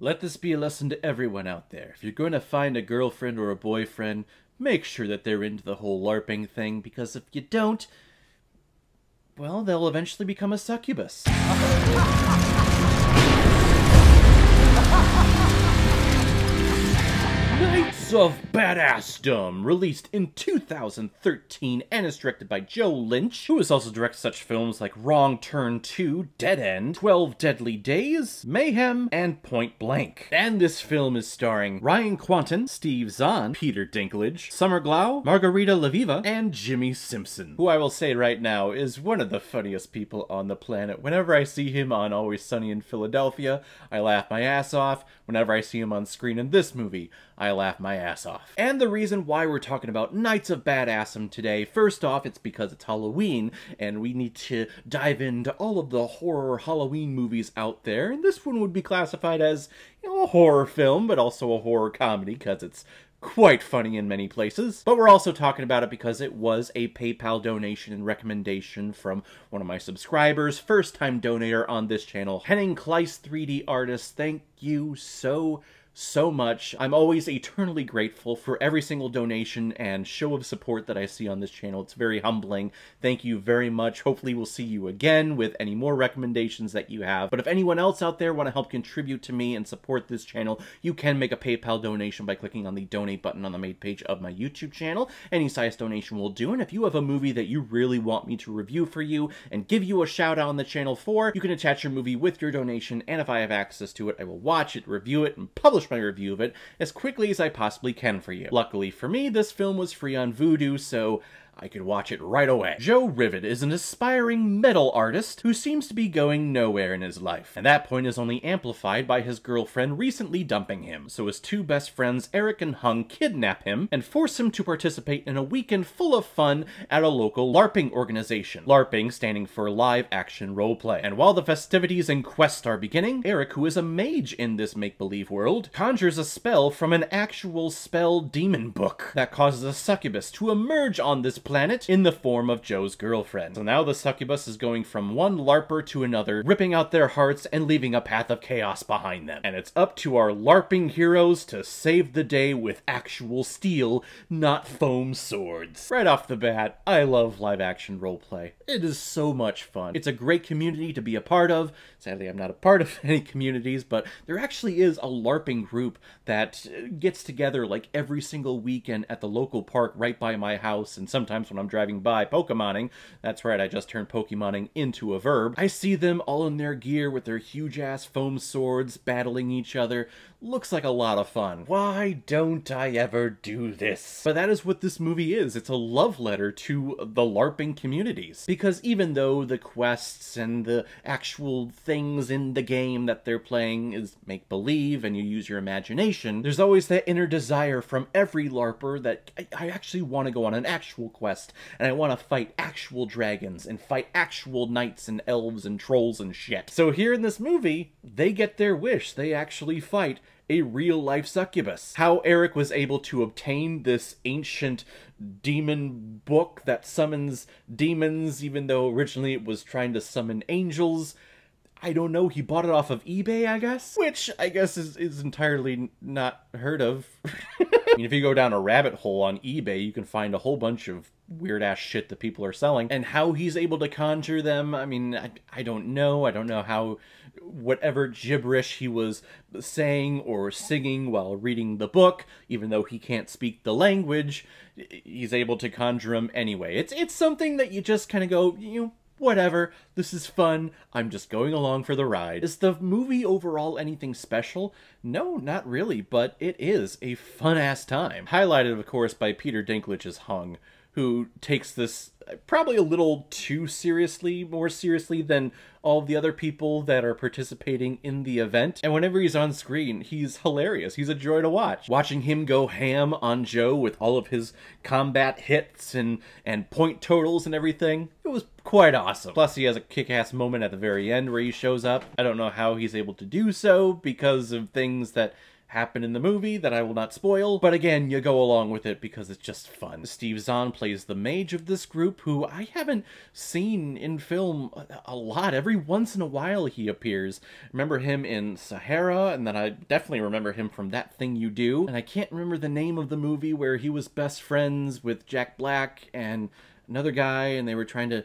Let this be a lesson to everyone out there. If you're going to find a girlfriend or a boyfriend, make sure that they're into the whole LARPing thing, because if you don't, well, they'll eventually become a succubus. Knights of Badassdom, released in 2013 and is directed by Joe Lynch, who has also directed such films like Wrong Turn 2, Dead End, 12 Deadly Days, Mayhem, and Point Blank. And this film is starring Ryan Quanten, Steve Zahn, Peter Dinklage, Summer Glau, Margarita Laviva, and Jimmy Simpson, who I will say right now is one of the funniest people on the planet. Whenever I see him on Always Sunny in Philadelphia, I laugh my ass off. Whenever I see him on screen in this movie, I laugh my ass off. And the reason why we're talking about Knights of Badassdom today, first off, it's because it's Halloween, and we need to dive into all of the horror Halloween movies out there, and this one would be classified as, you know, a horror film, but also a horror comedy, because it's quite funny in many places. But we're also talking about it because it was a PayPal donation and recommendation from one of my subscribers, first-time donator on this channel, Henning Kleiss 3D artist. Thank you so much. I'm always eternally grateful for every single donation and show of support that I see on this channel. It's very humbling. Thank you very much. Hopefully we'll see you again with any more recommendations that you have. But if anyone else out there want to help contribute to me and support this channel, you can make a PayPal donation by clicking on the donate button on the main page of my YouTube channel. Any size donation will do. And if you have a movie that you really want me to review for you and give you a shout out on the channel for, you can attach your movie with your donation, and if I have access to it, I will watch it, review it, and publish my review of it as quickly as I possibly can for you. Luckily for me, this film was free on Vudu, so I could watch it right away. Joe Rivet is an aspiring metal artist who seems to be going nowhere in his life, and that point is only amplified by his girlfriend recently dumping him, so his two best friends Eric and Hung kidnap him and force him to participate in a weekend full of fun at a local LARPing organization. LARPing standing for Live Action Roleplay. And while the festivities and quests are beginning, Eric, who is a mage in this make-believe world, conjures a spell from an actual spell demon book that causes a succubus to emerge on this planet in the form of Joe's girlfriend. So now the succubus is going from one LARPer to another, ripping out their hearts and leaving a path of chaos behind them. And it's up to our LARPing heroes to save the day with actual steel, not foam swords. Right off the bat, I love live action roleplay. It is so much fun. It's a great community to be a part of. Sadly, I'm not a part of any communities, but there actually is a LARPing group that gets together like every single weekend at the local park right by my house, and sometimes when I'm driving by Pokemoning, that's right, I just turned Pokemoning into a verb, I see them all in their gear with their huge-ass foam swords battling each other. Looks like a lot of fun. Why don't I ever do this? But that is what this movie is. It's a love letter to the LARPing communities. Because even though the quests and the actual things in the game that they're playing is make-believe and you use your imagination, there's always that inner desire from every LARPer that I actually want to go on an actual quest, and I want to fight actual dragons and fight actual knights and elves and trolls and shit. So here in this movie, they get their wish. They actually fight a real-life succubus. How Eric was able to obtain this ancient demon book that summons demons, even though originally it was trying to summon angels, I don't know, he bought it off of eBay, I guess? Which, I guess, is entirely not heard of. I mean, if you go down a rabbit hole on eBay, you can find a whole bunch of weird-ass shit that people are selling. And how he's able to conjure them, I mean, I don't know. I don't know how whatever gibberish he was saying or singing while reading the book, even though he can't speak the language, he's able to conjure them anyway. It's something that you just kind of go, you know, whatever, this is fun, I'm just going along for the ride. Is the movie overall anything special? No, not really, but it is a fun-ass time. Highlighted, of course, by Peter Dinklage's Hung, who takes this probably a little too seriously, more seriously than all the other people that are participating in the event. And whenever he's on screen, he's hilarious. He's a joy to watch. Watching him go ham on Joe with all of his combat hits and point totals and everything, it was quite awesome. Plus, he has a kick-ass moment at the very end where he shows up. I don't know how he's able to do so because of things that happen in the movie that I will not spoil, but again, you go along with it because it's just fun. Steve Zahn plays the mage of this group, who I haven't seen in film a lot. Every once in a while he appears. I remember him in Sahara, and then I definitely remember him from That Thing You Do, and I can't remember the name of the movie where he was best friends with Jack Black and another guy, and they were trying to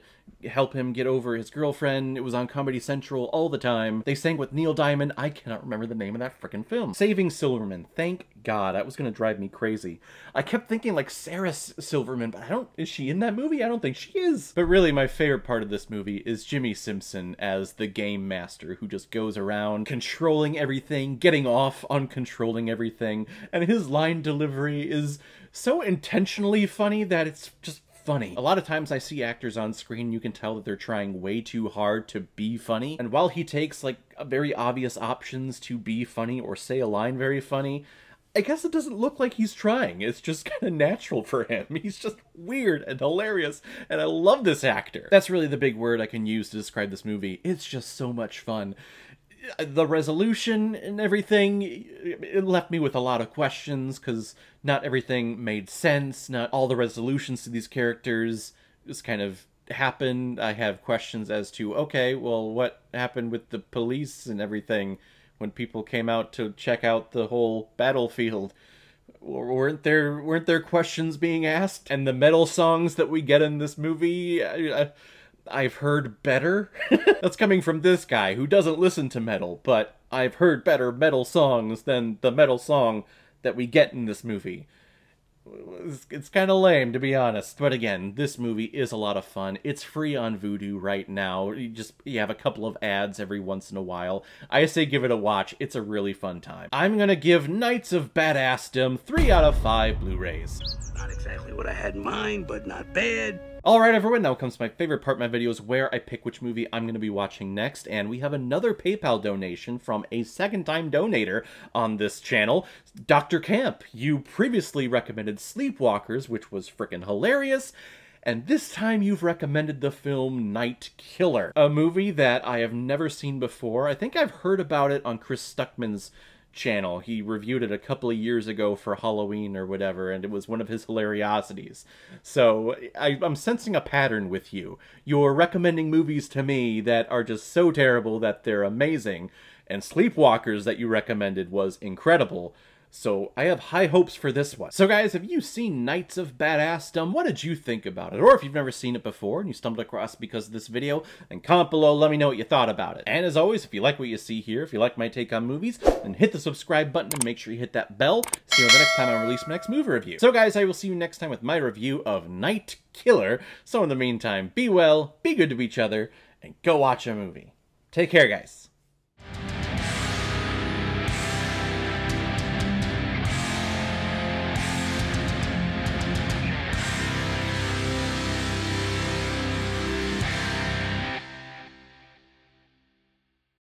help him get over his girlfriend. It was on Comedy Central all the time. They sang with Neil Diamond. I cannot remember the name of that frickin' film. Saving Silverman. Thank God. That was gonna drive me crazy. I kept thinking like Sarah Silverman, but is she in that movie? I don't think she is. But really, my favorite part of this movie is Jimmy Simpson as the game master who just goes around controlling everything, getting off on controlling everything, and his line delivery is so intentionally funny that it's just funny. A lot of times I see actors on screen, you can tell that they're trying way too hard to be funny, and while he takes like very obvious options to be funny or say a line very funny, I guess it doesn't look like he's trying. It's just kind of natural for him. He's just weird and hilarious, and I love this actor. That's really the big word I can use to describe this movie. It's just so much fun. The resolution and everything, it left me with a lot of questions because not everything made sense. Not all the resolutions to these characters just kind of happened. I have questions as to, okay, well, what happened with the police and everything when people came out to check out the whole battlefield? Weren't there questions being asked? And the metal songs that we get in this movie, I've heard better. That's coming from this guy who doesn't listen to metal, but I've heard better metal songs than the metal song that we get in this movie. It's kind of lame, to be honest. But again, this movie is a lot of fun. It's free on Vudu right now. You have a couple of ads every once in a while. I say give it a watch. It's a really fun time. I'm gonna give Knights of Badassdom 3 out of 5 Blu-rays. Not exactly what I had in mind, but not bad. Alright everyone, now comes my favorite part of my videos where I pick which movie I'm going to be watching next, and we have another PayPal donation from a second-time donator on this channel, Dr. Camp. You previously recommended Sleepwalkers, which was frickin' hilarious, and this time you've recommended the film Night Killer, a movie that I have never seen before. I think I've heard about it on Chris Stuckman's channel. He reviewed it a couple of years ago for Halloween or whatever, and it was one of his hilariosities. So I'm sensing a pattern with you. You're recommending movies to me that are just so terrible that they're amazing, and Sleepwalkers that you recommended was incredible. So I have high hopes for this one. So guys, have you seen Knights of Badassdom? What did you think about it? Or if you've never seen it before and you stumbled across it because of this video, then comment below, let me know what you thought about it. And as always, if you like what you see here, if you like my take on movies, then hit the subscribe button and make sure you hit that bell. See you the next time I release my next movie review. So guys, I will see you next time with my review of Night Killer. So in the meantime, be well, be good to each other, and go watch a movie. Take care, guys.